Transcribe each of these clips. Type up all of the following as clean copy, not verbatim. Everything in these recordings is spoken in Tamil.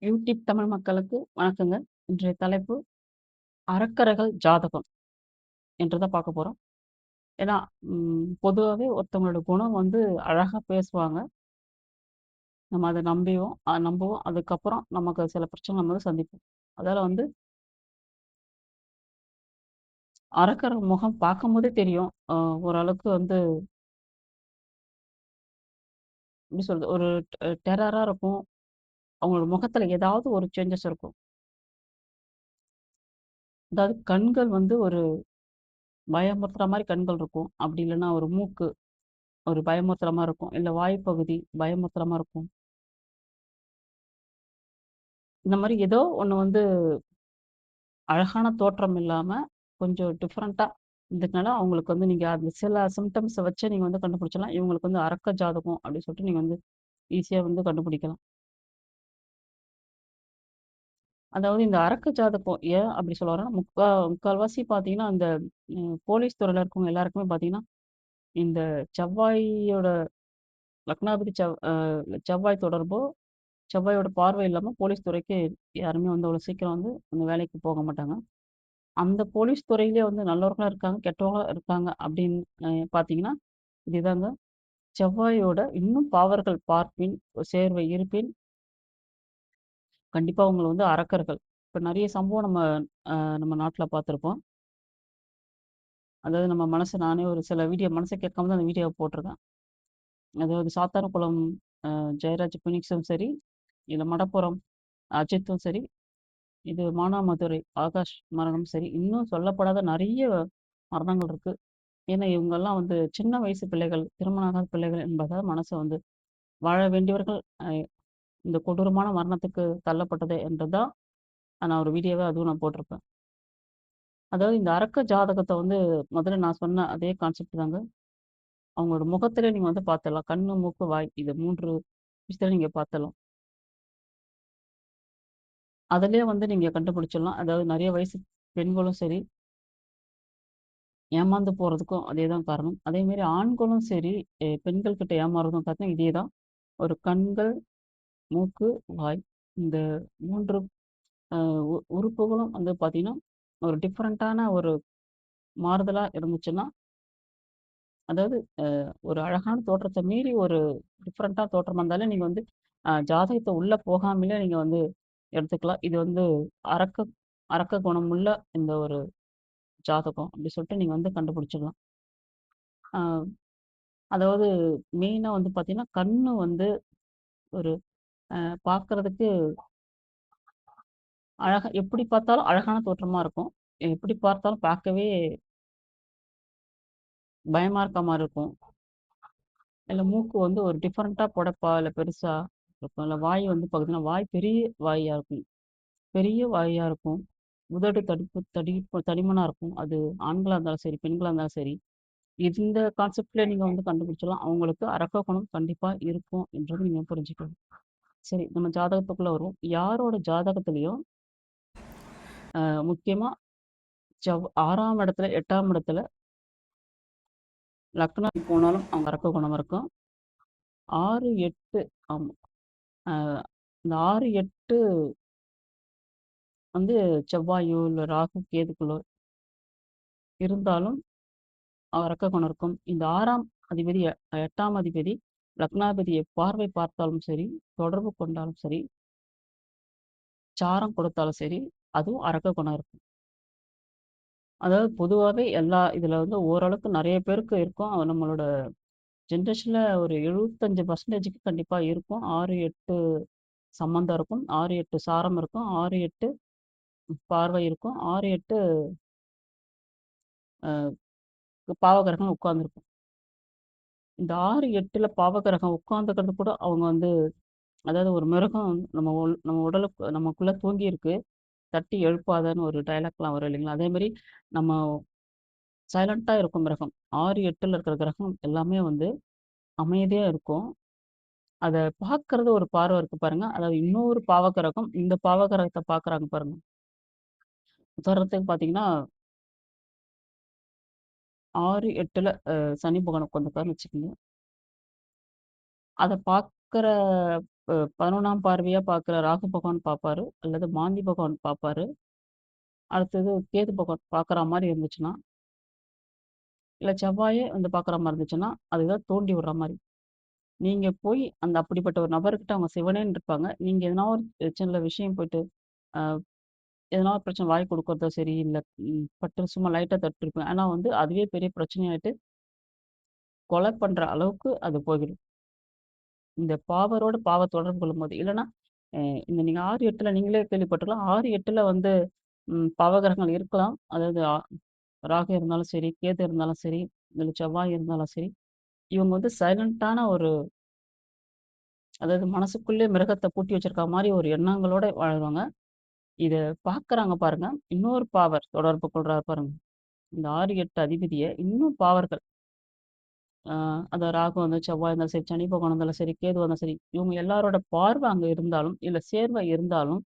யூடியூப் தமிழ் மக்களுக்கு வணக்கங்க. இன்றைய தலைப்பு "அறக்கரைகள் ஜாதகம்" என்று தான் பார்க்க போறோம். ஏன்னா, பொதுவாவே ஒருத்தவங்களோட குணம் வந்து அழகா பேசுவாங்க. நம்ம அத நம்புவோம். அதுக்கப்புறம் நமக்கு சில பிரச்சனைகள் நம்ம வந்து சந்திப்போம். அதால வந்து அறக்கரை முகம் பார்க்கும்போதே தெரியும். ஓரளவுக்கு வந்து எப்படி சொல்றது? ஒரு டெரரா இருக்கும். அவங்களோட முகத்துல ஏதாவது ஒரு சேஞ்சஸ் இருக்கும். அதாவது கண்கள் வந்து ஒரு பயமுறுத்துற மாரி கண்கள் இருக்கும். அப்படி இல்லன்னா ஒரு மூக்கு ஒரு பயமுறுத்துற மாரி இருக்கும். இல்ல வாய்ப்பகுதி பயமுறுத்துற மாரி இருக்கும். இந்த மாரி ஏதோ ஒண்ணு வந்து அழகான தோற்றம் இல்லாம, கொஞ்சம் டிஃபரெண்ட்டா இருந்துக்கனால, அவங்களுக்கு வந்து நீங்க அந்த சில சிம்ப்டம்ஸ வச்சே நீங்க வந்து கண்டுபிடிச்சிடலாம். இவங்களுக்கு வந்து அரக்க ஜாதகம் அப்படின்னு சொல்லிட்டு நீங்க வந்து ஈஸியா வந்து கண்டுபிடிக்கலாம். அதாவது இந்த அரக்க ஜாதகம் ஏன் அப்படி சொல்ல வரேன்னா, முக்கால்வாசி பார்த்தீங்கன்னா, அந்த போலீஸ் துறையில இருக்கவங்க எல்லாருக்குமே பார்த்தீங்கன்னா, இந்த செவ்வாயோட லக்னாதிபதி செவ்வாய் தொடர்போ, செவ்வாயோட பார்வை இல்லாம போலீஸ் துறைக்கு யாருமே வந்து அவ்வளோ சீக்கிரம் வந்து அந்த வேலைக்கு போக மாட்டாங்க. அந்த போலீஸ் துறையிலே வந்து நல்லவர்களும் இருக்காங்க, கெட்டவங்களும் இருக்காங்க அப்படின்னு பார்த்தீங்கன்னா, இதுதாங்க. செவ்வாயோட இன்னும் பாவர்கள் பார்ப்பின், சேர்வை இருப்பின், கண்டிப்பா அவங்கள வந்து அரக்கர்கள். இப்ப நெறைய சம்பவம் நம்ம நாட்ல பார்த்துருப்போம். அதாவது நம்ம மனச நானே ஒரு சில வீடியோ மனச கேட்காம தான் அந்த வீடியோவ போட்டிருக்கேன். அதாவது சாத்தான்குளம் ஜெயராஜ் பினிக்ஸும் சரி, இல்ல மடப்புரம் அஜித்தும் சரி, இது மானாமதுரை ஆகாஷ் மரணம் சரி, இன்னும் சொல்லப்படாத நெறைய மரணங்கள் இருக்கு. ஏன்னா, இவங்கலாம் வந்து சின்ன வயசு பிள்ளைகள், திருமணம் ஆகாத பிள்ளைகள் என்பதால் மனச வந்து வாழ வேண்டியவர்கள் இந்த கொடூரமான மரணத்துக்கு தள்ளப்பட்டது என்று தான் நான் ஒரு வீடியோவா அதுவும் நான் போட்டிருப்பேன். அதாவது இந்த அரக்க ஜாதகத்த வந்து முதல்ல நான் சொன்ன அதே கான்செப்ட் தாங்க. அவங்களோட முகத்திலே நீங்க வந்து பார்த்துடலாம். கண்ணு, மூக்கு, வாய் இது 3 விஷயத்துல நீங்க பார்த்துடலாம். அதிலயே வந்து நீங்க கண்டுபிடிச்சிடலாம். அதாவது நெறைய வயசு பெண்களும் சரி, ஏமாந்து போறதுக்கும் அதே தான் காரணம். அதேமாரி ஆண்களும் சரி, பெண்கள் கிட்ட ஏமாறுறதும் பார்த்தீங்கன்னா இதே தான். ஒரு கண்கள், மூக்கு, வாய் இந்த 3 அ உறுப்புகளும் வந்து பார்த்தீங்கன்னா, ஒரு டிஃபரண்டான ஒரு மாறுதலா இருந்துச்சுன்னா, அதாவது ஒரு அழகான தோற்றத்த மீறி ஒரு டிஃபரண்டா தோற்றமா இருந்தாலே நீங்க வந்து ஜாதகத்த உள்ள போகாமலே நீங்க வந்து எடுத்துக்கலாம். இது வந்து அரக்க அரக்க குணமுள்ள இந்த ஒரு ஜாதகம் அப்டி சொல்லிட்டு நீங்க வந்து கண்டுபிடிச்சிடலாம். அ அதாவது மெயினா வந்து பார்த்தீங்கன்னா, கண்ணு வந்து ஒரு பார்க்கறதுக்கு எப்படி பார்த்தாலும் அழகான தோற்றமா இருக்கும். எப்படி பார்த்தாலும் பார்க்கவே பயமா இருக்க மாரி இருக்கும். இல்ல மூக்கு வந்து ஒரு டிஃபரெண்ட்டா பொடப்பா, இல்ல பெருசா இருக்கும். இல்ல வாய் வந்து பார்த்தீங்கன்னா, வாய் பெரிய வாயா இருக்கும். பெரிய வாயா இருக்கும். உதடு தடிமனா இருக்கும். அது ஆண்களா இருந்தாலும் சரி, பெண்களா இருந்தாலும் சரி. இந்த கான்செப்ட்ல நீங்க வந்து கண்டுபிடிச்சிடலாம். அவங்களுக்கு அரக்க குணம் கண்டிப்பா இருக்கும் என்றது நீங்க புரிஞ்சுக்கணும். சரி, நம்ம ஜாதகத்துக்குள்ள வருவோம். யாரோட ஜாதகத்திலயும் முக்கியமா 6ஆம் இடத்துல, 8ஆம் இடத்துல லக்னம் போனாலும் அவங்க அரக்க குணம் இருக்கும். 6, 8 ஆமா. அ இந்த 6, 8 வந்து செவ்வாயோ, இல்ல ராகு, கேதுக்களோ இருந்தாலும் அரக்க குணம் இருக்கும். இந்த 6ஆம் அதிபதி, 8ஆம் அதிபதி லக்னாதிபதியை பார்வை பார்த்தாலும் சரி, தொடர்பு கொண்டாலும் சரி, சாரம் கொடுத்தாலும் சரி, அதுவும் அரக்க குணம் இருக்கும். அதாவது பொதுவாவே இதுல வந்து ஓரளவுக்கு நெறைய பேருக்கு இருக்கும். நம்மளோட ஜெனரேஷன்ல ஒரு 75% கண்டிப்பா இருக்கும். 6, 8 சம்மந்தம் இருக்கும். 6, 8 சாரம் இருக்கும். 6, 8 பார்வை இருக்கும். 6, 8 அ பாவகிரகம் உட்கார்ந்திருக்கும். இந்த 6, 8ல பாவகிரகம் உட்கார்ந்துக்கிறது கூட அவங்க வந்து அதாவது ஒரு மிருகம் நம்ம உடலுக்கு நமக்குள்ள தூங்கியிருக்கு. தட்டி எழுப்பாதன்னு ஒரு டயலாக்லாம் வரும் இல்லைங்களா? அதேமாரி நம்ம சைலன்ட்டா இருக்கும் கிரகம். 6, 8ல இருக்கிற கிரகம் எல்லாமே வந்து அமைதியா இருக்கும். அத பார்க்கறது ஒரு பார்வை இருக்கு பாருங்க. அதாவது இன்னொரு பாவகிரகம், இந்த பாவகிரகத்த பார்க்குறாங்க பாருங்க. உதாரணத்துக்கு பார்த்தீங்கன்னா, 6, 8ல சனி பகவான் உட்காந்துருக்காருன்னு வச்சுக்கோங்க. அத பார்க்குற 11ஆம் பார்வையா பார்க்குற ராகு பகவான் பார்ப்பாரு, அல்லது மாந்தி பகவான் பார்ப்பாரு. அடுத்தது கேது பகவான் பார்க்குற மாரி இருந்துச்சுன்னா, இல்ல செவ்வாயே வந்து பார்க்குற மாரி இருந்துச்சுன்னா, அதுதான் தூண்டி விடுற மாரி. நீங்க போய் அந்த அப்படிப்பட்ட ஒரு நபர்கிட்ட அவங்க சிவனேன்னு இருப்பாங்க. நீங்க எதனா ஒரு சின்ன விஷயம் போயிட்டு, அ எதனா ஒரு பிரச்சனை வாய் குடுக்குறதோ சரி, இல்ல பட்டு சும்மா லைட்டா தட்டிருப்பேன். ஆனா வந்து அதுவே பெரிய பிரச்சனையாயிட்டு, கொலை பண்ற அளவுக்கு அது போயிடும். இந்த பாவரோட தொடர்பு கொள்ளும்போது. இல்லன்னா, அ இந்த நீங்க 6, 8ல நீங்களே கேள்விப்பட்டுருக்கலாம். 6, 8ல வந்து பாவகிரகங்கள் இருக்கலாம். அதாவது ராகு இருந்தாலும் சரி, கேது இருந்தாலும் சரி, இல்ல செவ்வாய் இருந்தாலும் சரி, இவங்க வந்து சைலன்ட்டான ஒரு அதாவது மனசுக்குள்ளே மிருகத்த பூட்டி வச்சிருக்க மாரி ஒரு எண்ணங்களோட வாழ்வாங்க. இத பார்க்குறாங்க பாருங்க. இன்னொரு பாவர் தொடர்பு கொள்றாரு பாருங்க. இந்த 6, 8 அதிபதிய இன்னும் பாவர்கள். அ அந்த ராகு வந்து செவ்வாய் இருந்தாலும் சரி, சனி பகவான் இருந்தாலும் சரி, கேது வந்தாலும் சரி, இவங்க எல்லாரோட பார்வை அங்க இருந்தாலும், இல்ல சேர்வை இருந்தாலும்,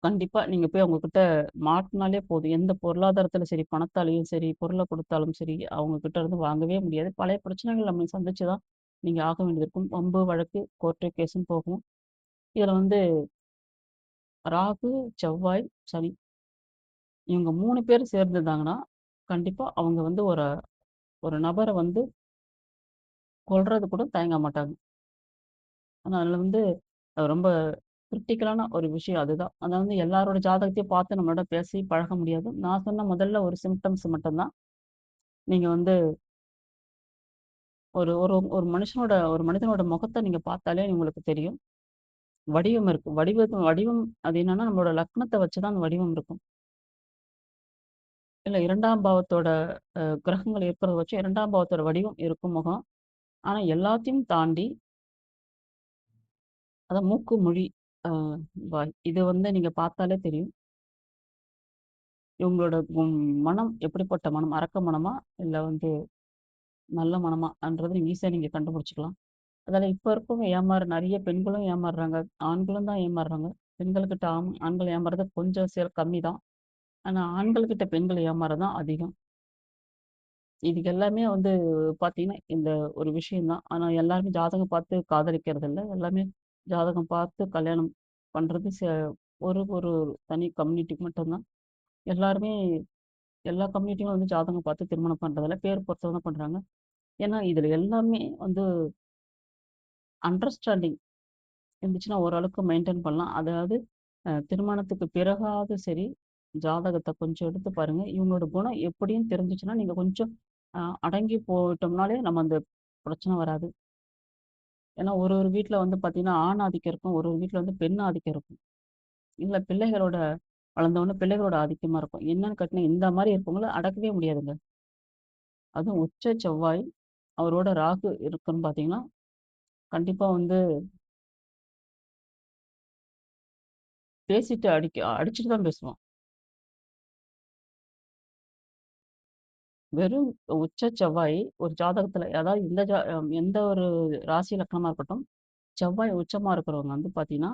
கண்டிப்பா நீங்க போய் அவங்க கிட்ட மாட்னாலே போதும். எந்த பொருளாதாரத்தில சரி, பணத்தாலயும் சரி, பொருள குடுத்தாலும் சரி, அவங்க கிட்ட இருந்து வாங்கவே முடியாது. பழைய பிரச்சனைகள் நம்ம சந்திச்சு தான் நீங்க ஆக வேண்டியது இருக்கும். வம்பு, வழக்கு, கோர்ட்டு, கேஸ்ன்னு போகும். இதுல வந்து ராகு, செவ்வாய், சனி இவங்க 3 பேரும் சேர்ந்திருந்தாங்கன்னா, கண்டிப்பா அவங்க வந்து ஒரு ஒரு நபர வந்து கொல்றது கூட தயங்க மாட்டாங்க. ஆனா அதுல வந்து ரொம்ப கிரிட்டிக்கலான ஒரு விஷயம் அதுதான். அதாவது எல்லாரோட ஜாதகத்தையும் பார்த்து நம்மளோட பேசி பழக முடியாது. நான் சொன்ன முதல்ல ஒரு சிம்ப்டம்ஸ் மட்டும் தான். நீங்க வந்து ஒரு ஒரு ஒரு மனிதனோட முகத்த நீங்க பார்த்தாலே உங்களுக்கு தெரியும். வடிவம் இருக்கு. வடிவம் அது என்னன்னா நம்மளோட லக்னத்த வச்சு தான் அந்த வடிவம் இருக்கும். இல்ல 2ஆம் பாவத்தோட கிரகங்கள் இருக்கிறத வச்சு 2ஆம் பாவத்தோட வடிவம் இருக்கும் முகம். ஆனா எல்லாத்தையும் தாண்டி அதான் மூக்கு, மொழி, அ வாய். இது வந்து நீங்க பார்த்தாலே தெரியும். இவங்களோட மனம் எப்படிப்பட்ட மனம்? அரக்க மனமா? இல்ல வந்து நல்ல மனமான்றது ஈஸியா நீங்க கண்டுபிடிச்சுக்கலாம். அதால இப்ப இருக்கவங்க நெறைய பெண்களும் ஏமாறுறாங்க. ஆண்களும் தான் ஏமாறுறாங்க. பெண்கள்கிட்ட ஆண்கள் ஏமாறுறது கொஞ்சம் கம்மி தான். ஆனா ஆண்கள் கிட்ட பெண்கள் ஏமாறுறது தான் அதிகம். இதுக்கு எல்லாமே வந்து பார்த்தீங்கன்னா, இந்த ஒரு விஷயம் தான். ஆனா எல்லாருமே ஜாதகம் பார்த்து காதலிக்கிறது இல்ல. எல்லாமே ஜாதகம் பார்த்து கல்யாணம் பண்றது ஒரு ஒரு தனி கம்யூனிட்டிக்கு மட்டும் தான். எல்லாருமே எல்லா கம்யூனிட்டியும் வந்து ஜாதகம் பார்த்து திருமணம் பண்றதில்ல. பேர் பொறுத்து தான் பண்றாங்க. ஏன்னா, இதுல எல்லாமே வந்து அண்டர்ஸ்டாண்டிங் இருந்துச்சுன்னா ஓரளவுக்கு மெயின்டெயின் பண்ணலாம். அதாவது திருமணத்துக்கு பிறகாவது சரி, ஜாதகத்த கொஞ்சம் எடுத்து பாருங்க. இவங்களோட குணம் எப்படின்னு தெரிஞ்சுச்சுன்னா, நீங்க கொஞ்சம் அடங்கி போயிட்டோம்னாலே நம்ம அந்த பிரச்சனை வராது. ஏன்னா ஒரு ஒரு வீட்ல வந்து பார்த்தீங்கன்னா, ஆண் ஆதிக்கம் இருக்கும். ஒரு ஒரு வீட்ல வந்து பெண் ஆதிக்கம் இருக்கும். இல்ல பிள்ளைகளோட வளர்ந்தவுடனே பிள்ளைகளோட ஆதிக்கமா இருக்கும். என்னன்னு கேட்டீங்கன்னா, இந்த மாரி இருக்கவங்கள அடக்கவே முடியாதுங்க. அதுவும் உச்ச செவ்வாய், அவரோட ராகு இருக்குன்னு பார்த்தீங்கன்னா, கண்டிப்பா வந்து பேசிட்டு அடிச்சுட்டு தான் பேசுவான். வெறும் உச்ச செவ்வாய் ஒரு ஜாதகத்துல அதாவது எந்த ஒரு ராசி லக்னமா இருக்கட்டும், செவ்வாய் உச்சமா இருக்கிறவங்க வந்து பார்த்தீங்கன்னா,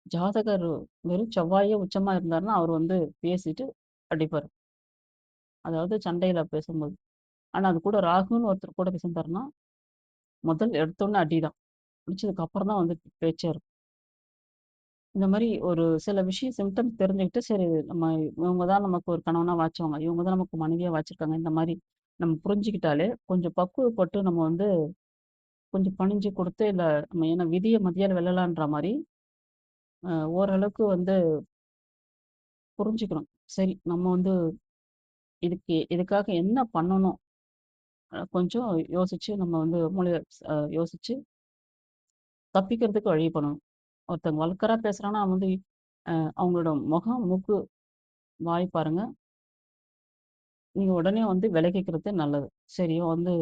ஜாதகர் வெறும் செவ்வாயே உச்சமா இருந்தாருன்னா, அவர் வந்து பேசிட்டு அடிப்பாரு. அதாவது சண்டையில பேசும்போது. ஆனா அது கூட ராகுன்னு ஒருத்தர் கூட பேசியிருந்தாருன்னா, முதல் எடுத்தோனே அடிதான். அடிச்சதுக்கு அப்புறம் தான் வந்து பேச்சே இருக்கும். இந்த மாரி ஒரு சில விஷயம் சிம்ப்டம்ஸ் தெரிஞ்சுக்கிட்டு, சரி நம்ம இவங்க தான் நமக்கு ஒரு கணவனா வாச்சவங்க. இவங்க தான் நமக்கு மனைவியா வாச்சிருக்காங்க. இந்த மாரி நம்ம புரிஞ்சுக்கிட்டாலே, கொஞ்சம் பக்குவப்பட்டு நம்ம வந்து கொஞ்சம் பணிஞ்சு கொடுத்து, இல்ல நம்ம ஏன்னா விதிய மதியால வெல்லலான்ற மாரி, ஓரளவுக்கு வந்து புரிஞ்சுக்கணும். சரி நம்ம வந்து இதுக்காக என்ன பண்ணணும்? கொஞ்சம் யோசிச்சு நம்ம வந்து மூளைய யோசிச்சு தப்பிக்கிறதுக்கு வழி பண்ணணும். ஒருத்தவங்க வல்கரா பேசுறான்னா, அவன் வந்து அவங்களோட முகம், மூக்கு, வாய் பாருங்க. நீங்க உடனே வந்து விலகிக்கிறது நல்லது. சரி இவன் வந்து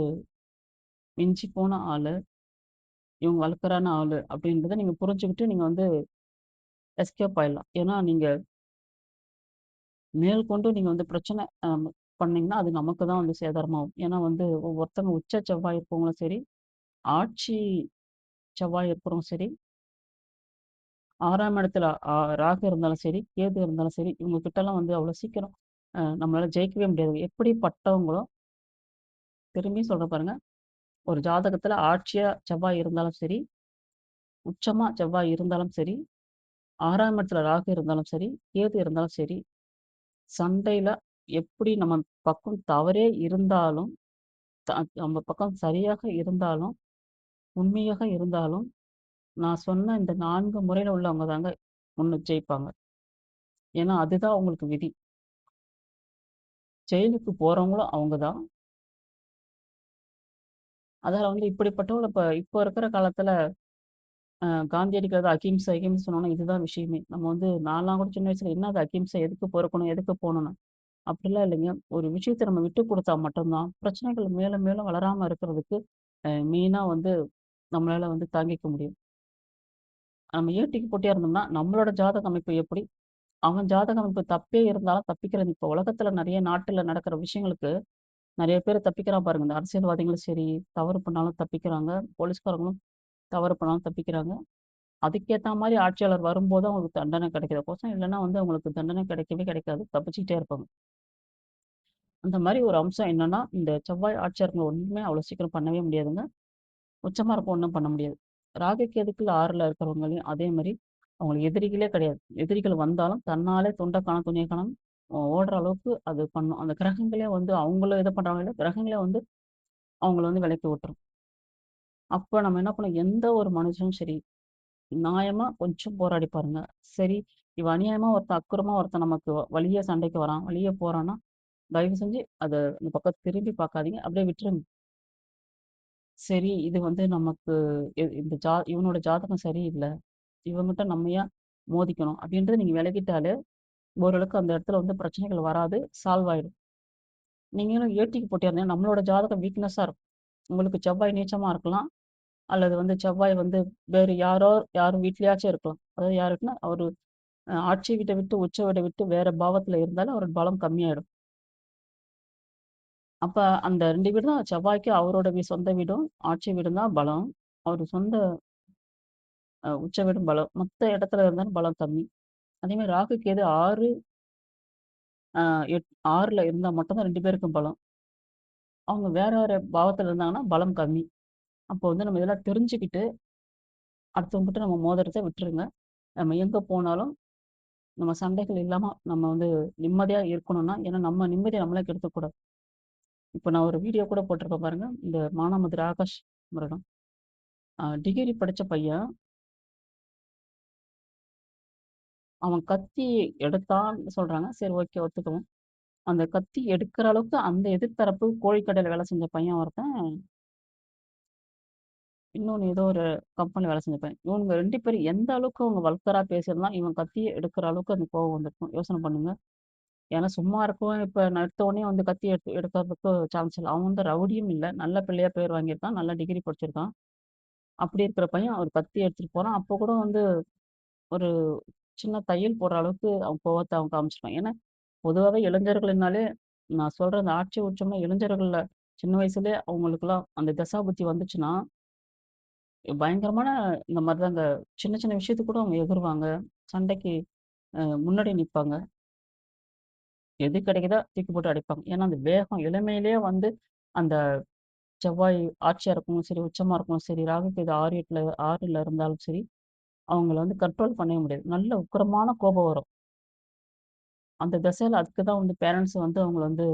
மிஞ்சி போன ஆளு, இவங்க வல்கரான ஆளு அப்படின்றத நீங்க புரிஞ்சுகிட்டு நீங்க வந்து எஸ்கேப் ஆயிடலாம். ஏன்னா நீங்க மேற்கொண்டு நீங்க வந்து பிரச்சனை பண்ணீங்கன்னா, அது நமக்கு தான் வந்து சேதாரமாகும். ஏன்னா வந்து ஒவ்வொருத்தவங்க உச்ச செவ்வாய் இருக்கவங்களும் சரி, ஆட்சி செவ்வாய் இருக்கிறவங்க சரி, 6ஆம் இடத்துல ராகு இருந்தாலும் சரி, கேது இருந்தாலும் சரி, இவங்க கிட்டலாம் வந்து அவ்வளோ சீக்கிரம் நம்மளால ஜெயிக்கவே முடியாது. எப்படிப்பட்டவங்களோ திரும்பியும் சொல்றேன் பாருங்க. ஒரு ஜாதகத்துல ஆட்சியா செவ்வாய் இருந்தாலும் சரி, உச்சமா செவ்வாய் இருந்தாலும் சரி, 6ஆம் இடத்துல ராகு இருந்தாலும் சரி, கேது இருந்தாலும் சரி, சண்டையில எப்படி நம்ம பக்கம் தவறே இருந்தாலும், நம்ம பக்கம் சரியாக இருந்தாலும், உண்மையாக இருந்தாலும், நான் சொன்ன இந்த 4 முறையில உள்ளவங்க தாங்க ஜெயிப்பாங்க. ஏன்னா, அதுதான் அவங்களுக்கு விதி. ஜெயிலுக்கு போறவங்களும் அவங்க தான். அதால வந்து இப்படிப்பட்டவங்கள இப்ப இருக்கிற காலத்துல காந்தியடிகள் தான் அகிம்சை, அகிம்சை சொன்னோனே இதுதான் விஷயமே. நம்ம வந்து நான்லாம் கூட சின்ன வயசுல என்ன அது அகிம்சை? எதுக்கு பொறுக்கணும்? எதுக்கு போணும்னு? அப்படிலாம் இல்லைங்க. ஒரு விஷயத்த நம்ம விட்டு குடுத்தா மட்டும் தான், பிரச்சனைகள் மேலும் மேலும் வளராம இருக்கிறதுக்கு மெயினா வந்து நம்மளால வந்து தாங்கிக்க முடியும். நம்ம ஏட்டிக்கு போட்டியா இருந்தோம்னா, நம்மளோட ஜாதக அமைப்பு எப்படி? அவன் ஜாதக அமைப்பு தப்பே இருந்தாலும் தப்பிக்கிறது இப்ப உலகத்துல நெறைய நாட்டுல நடக்கிற விஷயங்களுக்கு நெறைய பேர் தப்பிக்கிறான் பாருங்க. இந்த அரசியல்வாதிகளும் சரி, தவறு பண்ணாலும் தப்பிக்கிறாங்க. போலீஸ்காரங்களும் தவறு பண்ணாலும் தப்பிக்கிறாங்க. அதுக்கேத்த மாரி ஆட்சியாளர் வரும்போது அவங்களுக்கு தண்டனை கிடைக்குதே கோசம், இல்லன்னா வந்து அவங்களுக்கு தண்டனை கிடைக்கவே கிடைக்காது. தப்பிச்சுக்கிட்டே இருப்பாங்க. அந்த மாரி ஒரு அம்சம் என்னன்னா, இந்த செவ்வாய் ஆட்சியாளர்கள ஒண்ணுமே அவ்வளோ சீக்கிரம் பண்ணவே முடியாதுங்க. உச்சமா இருக்க ஒண்ணும் பண்ண முடியாது. ராகு, கேதுக்கள் 6ல இருக்கிறவங்களையும் அதே மாரி அவங்களுக்கு எதிரிகளே கிடையாது. எதிரிகள் வந்தாலும் தன்னாலே துண்ட காணோம், துணிய காணோம் ஓடுற அளவுக்கு அது பண்ணும். அந்த கிரகங்களே வந்து அவங்களும் இது பண்றாங்களோ இல்லையோ, கிரகங்களே வந்து அவங்கள வந்து விலக்கி விட்டுரும். அப்ப நம்ம என்ன பண்ணணும், எந்த ஒரு மனுஷனும் சரி, நியாயமா கொஞ்சம் போராடி பாருங்க. சரி, இவன் அநியாயமா ஒருத்தன் அக்குரமா ஒருத்தன் நமக்கு வழிய சண்டைக்கு வரான், வழிய போறான்னா, தயவு செஞ்சு அத அந்த பக்கம் திரும்பி பார்க்காதீங்க. அப்படியே விட்டுருங்க. சரி, இது வந்து நமக்கு இந்த இவனோட ஜாதகம் சரியில்ல. இவன்கிட்ட நம்ம ஏன் மோதிக்கணும்? அப்படின்றத நீங்க விலகிட்டாலே, ஓரளவுக்கு அந்த இடத்துல வந்து பிரச்சனைகள் வராது. சால்வ் ஆயிடும். நீங்களும் ஏட்டிக்கு போட்டியா இருந்தீங்கன்னா, நம்மளோட ஜாதகம் வீக்னஸா இருக்கும். உங்களுக்கு செவ்வாய் நீச்சமா இருக்கலாம். அல்லது வந்து செவ்வாய் வந்து வேறு யார் வீட்லயாச்சும் இருக்கலாம். அதாவது யார் வீட்னா, அவரு ஆட்சி வீட்ட விட்டு, உச்ச வீட விட்டு வேற பாவத்துல இருந்தாலும் அவரோட பலம் கம்மியாயிடும். அப்ப அந்த 2 வீடு தான் செவ்வாய்க்கு அவரோட சொந்த வீடும், ஆட்சி வீடும் தான் பலம். அவரு சொந்த உச்ச வீடும் பலம். மத்த இடத்துல இருந்தாலும் பலம் கம்மி. அதே மாரி ராகு, கேது 6, அ 6ல இருந்தா மட்டும் தான் 2 பேருக்கும் பலம். அவங்க வேற வேற பாவத்துல இருந்தாங்கன்னா பலம் கம்மி. அப்போ வந்து நம்ம இதெல்லாம் தெரிஞ்சுக்கிட்டு, அடுத்தவங்ககிட்ட நம்ம மோதுறத விட்டுருங்க. நம்ம எங்க போனாலும் நம்ம சண்டைகள் இல்லாம நம்ம வந்து நிம்மதியா இருக்கணும்னா, ஏன்னா நம்ம நிம்மதிய நம்மளே கெடுத்துக்கக்கூடாது. இப்ப நான் ஒரு வீடியோ கூட போட்டிருப்பேன் பாருங்க. இந்த மானாமதுரை ஆகாஷ் முருகன். டிகிரி படிச்ச பையன். அவன் கத்தி எடுத்தான்னு சொல்றாங்க. சரி ஓகே ஒத்துக்குவோம். அந்த கத்தி எடுக்கிற அளவுக்கு அந்த எதிர்த்தரப்பு கோழிக்கடையில வேலை செஞ்ச பையன் ஒருத்தன், இன்னொன்னு ஏதோ ஒரு கம்பெனில வேலை செஞ்ச பையன். இவனுங்க 2 பேரும் எந்த அளவுக்கு அவங்க வல்கரா பேசியிருந்தா, இவன் கத்திய எடுக்கிற அளவுக்கு அந்த கோவம் வந்திருக்கும். யோசனை பண்ணுங்க. ஏன்னா சும்மா இருக்கவும் இப்ப நான் எடுத்த உடனே வந்து கத்தி எடுக்கிறதுக்கு சான்ஸ் இல்ல. அவன் வந்து ரவுடியும் இல்ல. நல்ல பிள்ளையா பேர் வாங்கியிருக்கான். நல்ல டிகிரி படிச்சிருக்கான். அப்படி இருக்கிற பையன் ஒரு கத்தி எடுத்துட்டு போறான். அப்போ கூட வந்து ஒரு சின்ன தையல் போடுற அளவுக்கு அவன் கோவத்த அவன் காமிச்சிருக்கான். ஏன்னா, பொதுவாவே இளைஞர்கள்னாலே நான் சொல்றேன் அந்த ஆட்சி உச்சம்னா இளைஞர்கள்ல சின்ன வயசுலயே அவங்களுக்கெல்லாம் அந்த தசாபுத்தி வந்துச்சுன்னா, பயங்கரமான இந்த மாரி தாங்க சின்ன சின்ன விஷயத்துக்கு கூட அவங்க எகுறுவாங்க. சண்டைக்கு முன்னாடி நிப்பாங்க. எது கிடைக்குதோ தூக்கி போட்டு அடிப்பாங்க. ஏன்னா, அந்த வேகம் இளமையிலேயே வந்து அந்த செவ்வாய் ஆட்சியா இருக்கவும் சரி, உச்சமா இருக்கவும் சரி, ராகு கேது 6, 8ல 6ல இருந்தாலும் சரி, அவங்கள வந்து கண்ட்ரோல் பண்ணவே முடியாது. நல்ல உக்கிரமான கோபம் வரும். அந்த திசையில அதுக்கு தான் வந்து பேரண்ட்ஸ் வந்து அவங்கள வந்து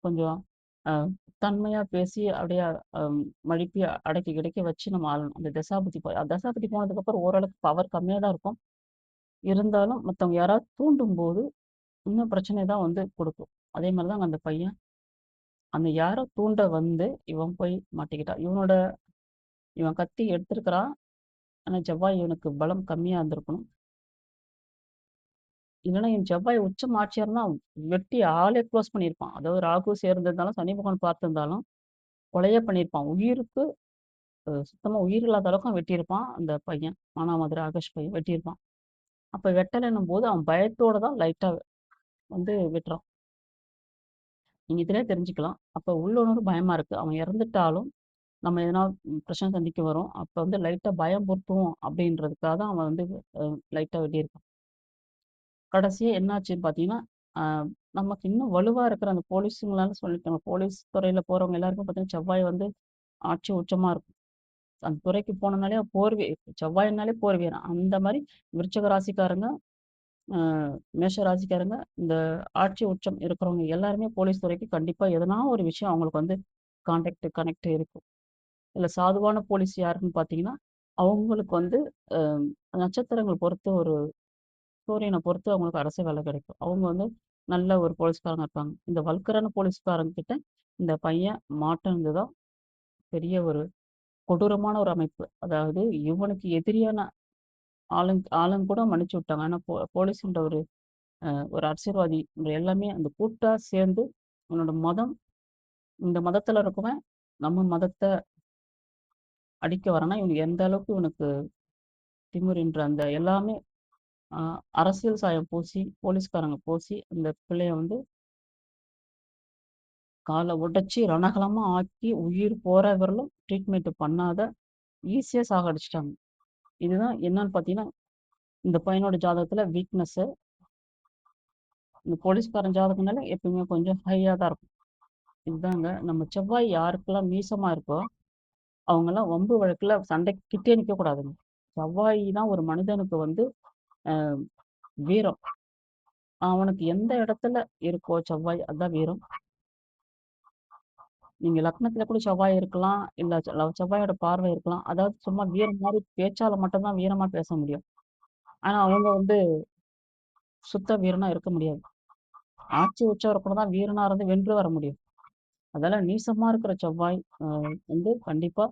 கொஞ்சம் அ தன்மையா பேசி அப்படியே மழுப்பி அடக்கி கிடக்கி வச்சு நம்ம ஆளணும். அந்த தசாபுத்தி தசாபுத்தி போனதுக்கப்புறம் ஓரளவுக்கு பவர் கம்மியா தான் இருக்கும். இருந்தாலும் மத்தவங்க யாராவது தூண்டும்போது, இன்னும் பிரச்சனை தான் வந்து குடுக்கும். அதே மாரி தான் அந்த பையன். அந்த யாரோ தூண்ட வந்து இவன் போய் மாட்டிக்கிட்டான். இவன் கத்தி எடுத்திருக்கிறான். ஆனா செவ்வாய் இவனுக்கு பலம் கம்மியா இருந்திருக்கணும். இல்லன்னா என் செவ்வாய் உச்சம் ஆட்சியா இருந்தா வெட்டி ஆளே குளோஸ் பண்ணியிருப்பான். அதாவது ராகு சேர்ந்திருந்தாலும், சனி பகவான் பார்த்திருந்தாலும் கொலையே பண்ணியிருப்பான். உயிருக்கு சுத்தமா உயிர் இல்லாத அளவுக்கு அவன் வெட்டியிருப்பான். அந்த பையன். மானாமதுரை ஆகாஷ் பையன் வெட்டியிருப்பான். அப்ப வெட்டலன்னும்போது அவன் பயத்தோட தான் லைட்டா வந்து வெட்டுறான். நீங்க இதிலே தெரிஞ்சுக்கலாம். அப்ப உள்ளுணர்வு பயமா இருக்கு. அவன் இறந்துட்டாலும் நம்ம எதனா பிரச்சனை சந்திக்க வரும். அப்ப வந்து லைட்டா பயமுறுத்துவோம் அப்படின்றதுக்காக தான் அவன் வந்து அ லைட்டா வெட்டியிருப்பான். கடைசியா என்னாச்சுன்னு பார்த்தீங்கன்னா, அ நமக்கு இன்னும் வலுவா இருக்கிற அந்த போலீஸுங்களால சொல்லிட்டாங்க. போலீஸ் துறையில போறவங்க எல்லாருக்கும் பார்த்தீங்கன்னா, செவ்வாய் வந்து ஆட்சி உச்சமா இருக்கும். அந்த துறைக்கு போனோம்னாலே செவ்வாய்னாலே போர்வை. அந்த மாரி விருச்சிக ராசிக்காரங்க, அ மேஷ ராசிக்காரங்க, இந்த ஆட்சி உச்சம் இருக்கிறவங்க எல்லாருமே போலீஸ் துறைக்கு கண்டிப்பா எதனா ஒரு விஷயம் அவங்களுக்கு வந்து கனெக்ட் இருக்கும். இதுல சாதுவான போலீஸ் யாருன்னு பார்த்தீங்கன்னா, அவங்களுக்கு வந்து அ நட்சத்திரங்கள் பொறுத்து சூரியன பொறுத்து அவங்களுக்கு அரசு வேலை கிடைக்கும். அவங்க வந்து நல்ல ஒரு போலீஸ்காரங்க இருப்பாங்க. இந்த வல்கரான போலீஸ்காரங்க கிட்ட இந்த பையன் மாட்டுனது தான் பெரிய ஒரு கொடூரமான ஒரு அமைப்பு. அதாவது இவனுக்கு எதிரியான ஆளுங்க கூட மன்னிச்சு விட்டாங்க. ஆனா போலீஸ்ன்ற ஒரு அரசியல்வாதி எல்லாமே அந்த கூட்டா சேர்ந்து உன்னோட மதம், இந்த மதத்துல இருக்கவன் நம்ம மதத்த அடிக்க வரான்னா, இவனுக்கு எந்த அளவுக்கு இவனுக்கு திமிருன்ற அந்த எல்லாமே அ அரசியல் சாயம் பூசி, போலீஸ்காரங்க பூசி, அந்த பிள்ளைய வந்து கால உடைச்சு ரணகளமா ஆக்கி, உயிர் போற வரலும் ட்ரீட்மெண்ட் பண்ணாத ஈஸியா சாகடிச்சுட்டாங்க. இதுதான் என்னன்னு பார்த்தீங்கன்னா, இந்த பையனோட ஜாதகத்துல வீக்னஸு. இந்த போலீஸ்காரன் ஜாதகம்னாலே எப்பயுமே கொஞ்சம் ஹையா தான் இருக்கும். இதுதாங்க நம்ம செவ்வாய் யாருக்கெல்லாம் நீசமா இருக்கோ, அவங்கலாம் வம்பு வழக்குல சண்டைக்கிட்டே நிக்கக்கூடாதுங்க. செவ்வாய் தான் ஒரு மனிதனுக்கு வந்து அ வீரம். அவனுக்கு எந்த இடத்துல இருக்கோ செவ்வாய், அதான் வீரம். நீங்க லக்னத்துல கூட செவ்வாய் இருக்கலாம். இல்ல செவ்வாயோட பார்வை இருக்கலாம். அதாவது சும்மா வீரம் மாரி பேச்சால மட்டும் தான் வீரமா பேச முடியும். ஆனா அவங்க வந்து சுத்த வீரனா இருக்க முடியாது. ஆட்சி உச்சவர கூட தான் வீரனா இருந்து வென்று வர முடியும். அதெல்லாம் நீசமா இருக்கிற செவ்வாய் வந்து கண்டிப்பா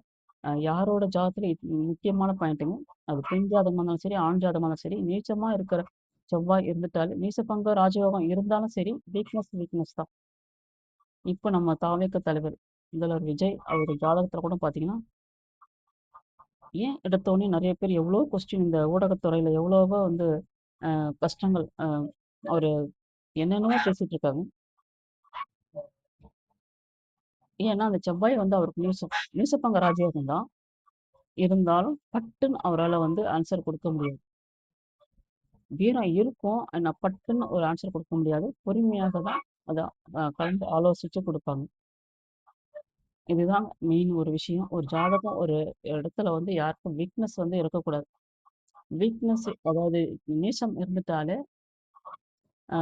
யாரோட ஜாதகத்துல முக்கியமான பாயிண்ட்டுங்க. அது பெண் ஜாதகமா இருந்தாலும் சரி, ஆண் ஜாதகமா இருந்தாலும் சரி, நீச்சமா இருக்கிற செவ்வாய் இருந்துட்டாலே நீசபங்க ராஜயோகம் இருந்தாலும் சரி, வீக்னஸ் தான். இப்ப நம்ம தாவேக்க தலைவர் முதல்வர் விஜய் அவரு ஜாதகத்துல கூட பார்த்தீங்கன்னா, ஏன் எடுத்தோனே நெறைய பேர் எவ்வளோ கொஸ்டின் இந்த ஊடகத்துறையில எவ்வளவோ வந்து கஷ்டங்கள் அவரு என்னென்னவோ பேசிட்டு இருக்காங்க. ஏன்னா, அந்த செவ்வாய் வந்து அவருக்கு நீசபங்க ராஜயோகம் தான். இருந்தாலும் பட்டுன்னு அவரால வந்து ஆன்சர் குடுக்க முடியாது. வீரம் இருக்கும். ஆனா பட்டுன்னு ஒரு ஆன்சர் குடுக்க முடியாது. பொறுமையாக தான் அத கலந்து ஆலோசிச்சு குடுப்பாங்க. இதுதான் மெயின் ஒரு விஷயம். ஒரு ஜாதகம் ஒரு இடத்துல வந்து யாருக்கும் வீக்னஸ் வந்து இருக்கக்கூடாது. வீக்னஸ் அதாவது நீசம் இருந்துட்டாலே அ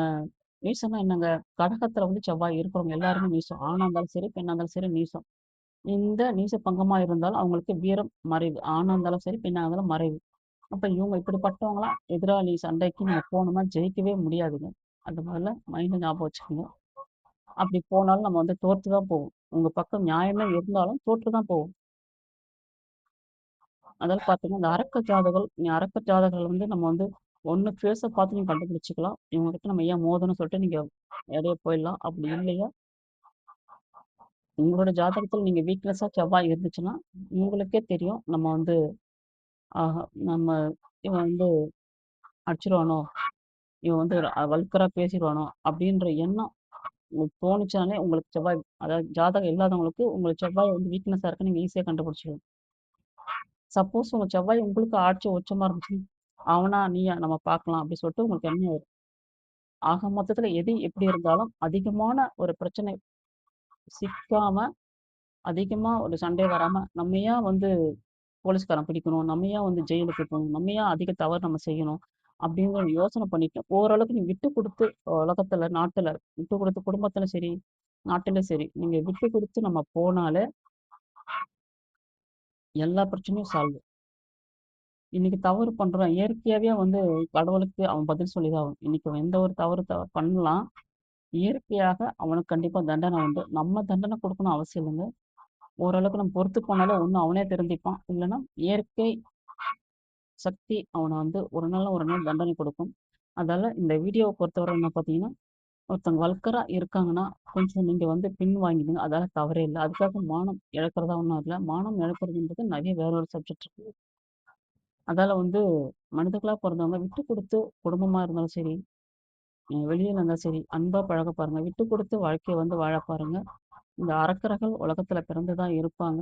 நீசம்னா என்னங்க? கடகத்துல வந்து செவ்வாய் இருக்கிறவங்க எல்லாருமே நீசம். ஆணா இருந்தாலும் சரி, பெண்ணா இருந்தாலும் சரி நீசம். இந்த நீச பங்கமா இருந்தாலும் அவங்களுக்கு வீரம் மறைவு. ஆணா இருந்தாலும் சரி, பெண்ணா இருந்தாலும் மறைவு. அப்ப இவங்க இப்படிப்பட்டவங்கலாம் எதிராளி சண்டைக்கு நம்ம போனோம்னா ஜெயிக்கவே முடியாதுங்க. அது முதல்ல மைண்ட்ல ஞாபகம் வச்சுக்கோங்க. அப்படி போனாலும் நம்ம வந்து தோத்து தான் போவோம். உங்க பக்கம் நியாயமே இருந்தாலும் தோற்று தான் போவோம். அதாவது பார்த்தீங்கன்னா, இந்த அரக்க ஜாதகர்கள் வந்து நம்ம வந்து ஒண்ணு ஃபேஸ பார்த்து நீங்க கண்டுபிடிச்சுக்கலாம். இவங்ககிட்ட நம்ம ஏன் மோதணும்னு சொல்லிட்டு நீங்க இடையே போயிடலாம். அப்படி இல்லையா, உங்களோட ஜாதகத்துல நீங்க வீக்னஸா செவ்வாய் இருந்துச்சுன்னா, உங்களுக்கே தெரியும். நம்ம வந்து ஆஹா நம்ம இவன் வந்து அடிச்சுருவானோ! இவன் வந்து வல்கரா பேசிருவானோ! அப்படின்ற எண்ணம் உங்களுக்கு தோணுச்சுனாலே உங்களுக்கு செவ்வாய் அதாவது ஜாதகம் இல்லாதவங்களுக்கு உங்களுக்கு செவ்வாய் வந்து வீக்னஸா இருக்குன்னு நீங்க ஈஸியா கண்டுபிடிச்சிடலாம். சப்போஸ் உங்க செவ்வாய் உங்களுக்கு ஆட்சி உச்சமா இருந்துச்சுன்னா, அவனா நீயா நம்ம பார்க்கலாம் அப்படி சொல்லிட்டு உங்களுக்கு எண்ணம் வரும். ஆக மொத்தத்துல எது எப்படி இருந்தாலும் அதிகமான ஒரு பிரச்சனை சிக்காம, அதிகமா ஒரு சண்டை வராம, நம்ம ஏன் வந்து போலீஸ்காரன் பிடிக்கணும்? நம்ம ஏன் வந்து ஜெயிலுக்கு போணும்? நம்ம ஏன் அதிக தவறு நம்ம செய்யணும்? அப்படின்னு ஒரு யோசனை பண்ணிட்டு, ஓரளவுக்கு நீ விட்டு குடுத்து உலகத்துல, நாட்டுல விட்டு குடுத்து குடும்பத்தில சரி, நாட்டிலும் சரி, நீங்க விட்டு குடுத்து நம்ம போனாலே எல்லா பிரச்சனையும் சால்வ். இன்னைக்கு தவறு பண்றோம். இயற்கையாவே வந்து கடவுளுக்கு அவன் பதில் சொல்லி தான் ஆகணும். இன்னைக்கு அவன் எந்த ஒரு தவறு பண்ணலாம். இயற்கையாக அவனுக்கு கண்டிப்பா தண்டனை உண்டு. நம்ம தண்டனை குடுக்கணும் அவசியம் இல்லங்க. ஓரளவுக்கு நம்ம பொறுத்து போனாலே ஒண்ணு அவனே திருந்திப்பான். இல்லன்னா இயற்கை சக்தி அவன வந்து ஒரு நாள்ல ஒரு நாள் தண்டனை கொடுக்கும். அதால இந்த வீடியோவ பொறுத்தவரை என்ன பார்த்தீங்கன்னா, ஒருத்தவங்க வல்கரா இருக்காங்கன்னா, கொஞ்சம் நீங்க வந்து பின் வாங்கிடுங்க. அதால தவறே இல்ல. அதுக்காக மானம் இழக்கிறதா ஒண்ணும் இல்ல. மானம் இழக்கிறதுன்றது நெறைய வேற ஒரு சப்ஜெக்ட் இருக்கு. அதால வந்து மனிதர்களா பொறந்தவங்க விட்டு குடுத்து குடும்பமா இருந்தாலும் சரி, வெளியில இருந்தாலும் சரி, அன்பா பழக பாருங்க. விட்டு குடுத்து வாழ்க்கைய வந்து வாழ பாருங்க. இந்த அரக்கர்கள் உலகத்துல பிறந்து தான் இருப்பாங்க.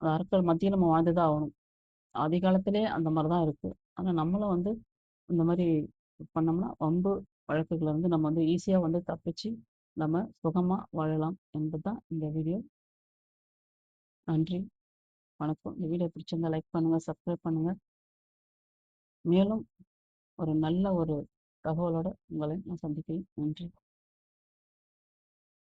அரக்கர்கள் மத்தியில நம்ம வாழ்ந்து தான் ஆகணும். ஆதி காலத்திலே அந்த மாரி தான் இருக்கு. ஆனா நம்மளும் வந்து இந்த மாரி பண்ணோம்னா, வம்பு வழக்குகள வந்து நம்ம வந்து ஈஸியா வந்து தப்பிச்சு, நம்ம சுகமா வாழலாம் என்பது தான் இந்த வீடியோ. நன்றி, வணக்கம். இந்த வீடியோ பிடிச்சிருந்தா லைக் பண்ணுங்க, சப்ஸ்கிரைப் பண்ணுங்க. மேலும் ஒரு நல்ல ஒரு தகவலோட உங்களை நான் சந்திக்கிறேன். நன்றி.